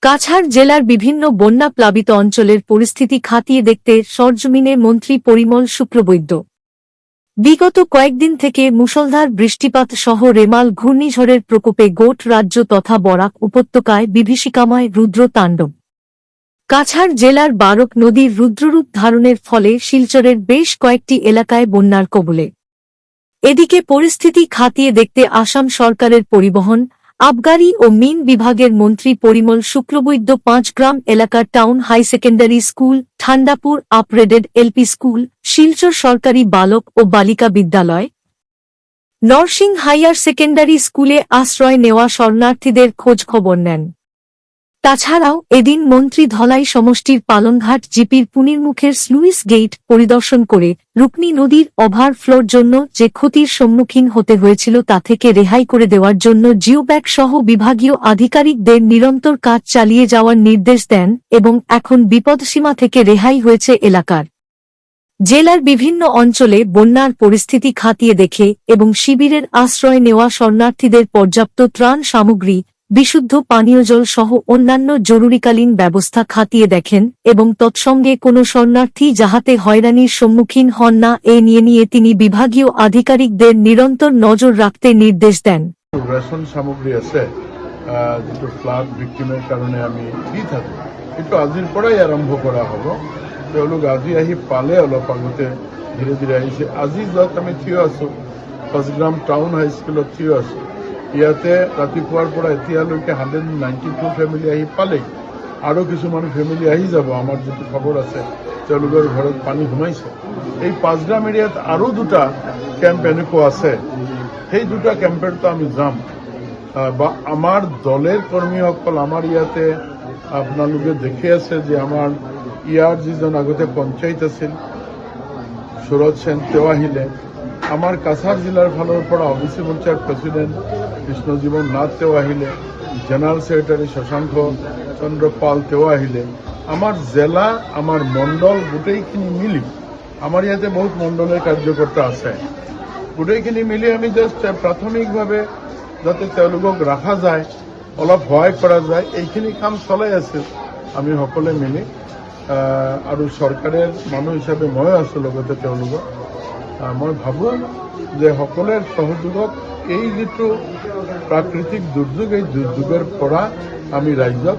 কাছাড় জেলার বিভিন্ন বন্যা প্লাবিত অঞ্চলের পরিস্থিতি খতিয়ে দেখতে সরজমিনে মন্ত্রী পরিমল শুক্লবৈদ্য। বিগত কয়েকদিন থেকে মুষলধার বৃষ্টিপাত সহ রেমাল ঘূর্ণিঝড়ের প্রকোপে গোট রাজ্য তথা বরাক উপত্যকায় বিভীষিকাময় রুদ্র তাণ্ডব। কাছাড় জেলার বারক নদীর রুদ্ররূপ ধারণের ফলে শিলচরের বেশ কয়েকটি এলাকায় বন্যার কবলে। এদিকে পরিস্থিতি খতিয়ে দেখতে আসাম সরকারের পরিবহন, আবগারি ও মিন বিভাগের মন্ত্রী পরিমল শুক্লবৈদ্য পাঁচগ্রাম এলাকার town high secondary school, Thandapur upgraded LP school, Silchar সরকারি বালক ও বালিকা বিদ্যালয়, নরসিং হাইয়ার সেকেন্ডারি স্কুলে আশ্রয় নেওয়া শরণার্থীদের খোঁজখবর নেন। তাছাড়াও এদিন মন্ত্রী ধলাই সমষ্টির পালনঘাট জিপির পুনিরমুখের স্লুইস গেট পরিদর্শন করে রুকনি নদীর ওভারফ্লোর জন্য যে ক্ষতির সম্মুখীন হতে হয়েছিল তা থেকে রেহাই করে দেওয়ার জন্য জিওব্যাগ সহ বিভাগীয় আধিকারিকদের নিরন্তর কাজ চালিয়ে যাওয়ার নির্দেশ দেন এবং এখন বিপদসীমা থেকে রেহাই হয়েছে এলাকার। জেলার বিভিন্ন অঞ্চলে বন্যার পরিস্থিতি খতিয়ে দেখে এবং শিবিরের আশ্রয় নেওয়া শরণার্থীদের পর্যাপ্ত ত্রাণ সামগ্রী, বিশুদ্ধ পানীয় জল সহ অন্যান্য জরুরিকালীন ব্যবস্থা খতিয়ে দেখেন এবং তৎসঙ্গে কোনো শরণার্থী যাহাতে হয়রানির সম্মুখীন হন না এ নিয়ে তিনি বিভাগীয় আধিকারিকদের নিরন্তর নজর রাখতে নির্দেশ দেন। রেশন সামগ্রী আছে যেটো ফ্লাড ভিক্টিমের কারণে আমি দি থাকো কিন্তু আজিৰ পৰাই আৰম্ভ কৰা হ'ব। তেওঁলোক আজি আহি পালে, অলপ আগতে ধীৰে ধীৰে আহিছে। আজি য'ত আমি থিয় আছো, পাঁচগ্ৰাম টাউন হাইস্কুলত থিয় আছো, ইয়াতে ৰাতিপুৱাৰ পৰা এতিয়ালৈকে 192 ফেমিলি আহি পালেই, আৰু কিছুমান ফেমিলি আহি যাব। আমাৰ যিটো খবৰ আছে তেওঁলোকৰ ঘৰত পানী সোমাইছে। এই পাঁচগ্ৰাম এৰিয়াত আৰু দুটা কেম্প এনেকুৱা আছে, সেই দুটা কেম্পতো আমি যাম। বা আমাৰ দলের কর্মীসকল আমাৰ ইয়াতে আপোনালোকে দেখি আছে যে আমাৰ ইয়াৰ যিজন আগতে পঞ্চায়ত আছিল সুরজ সেন, তেওঁ আহিলে। আমাৰ কাছাৰ জিলাৰ ফালৰ পৰা অবিচি মৰ্চাৰ প্ৰেসিডেন্ট কৃষ্ণজীৱন নাথ তেওঁ আহিলে, জেনারেল সেক্রেটারি শশাঙ্ক চন্দ্র পাল তেওঁ আহিলে। আমাৰ জেলা, আমাৰ মণ্ডল গোটেইখিনি মিলি, আমাৰ ইয়াতে বহুত মণ্ডলের কার্যকর্তা আছে, গোটেইখিনি মিলি আমি জাস্ট প্রাথমিকভাৱে যাতে তেওঁলোকক ৰাখা যায়, অলপ সহায় কৰা যায়, এইখিনি কাম চলাই আছে আমি সকলোৱে মিলি। আৰু চৰকাৰৰ মানুহ হিচাপে ময়ো আছো লগতে তেওঁলোকক। মই ভাবোঁ যে সকলোৰে সহযোগত এই যিটো প্ৰাকৃতিক দুৰ্যোগ, এই দুৰ্যোগৰ পৰা আমি ৰাইজক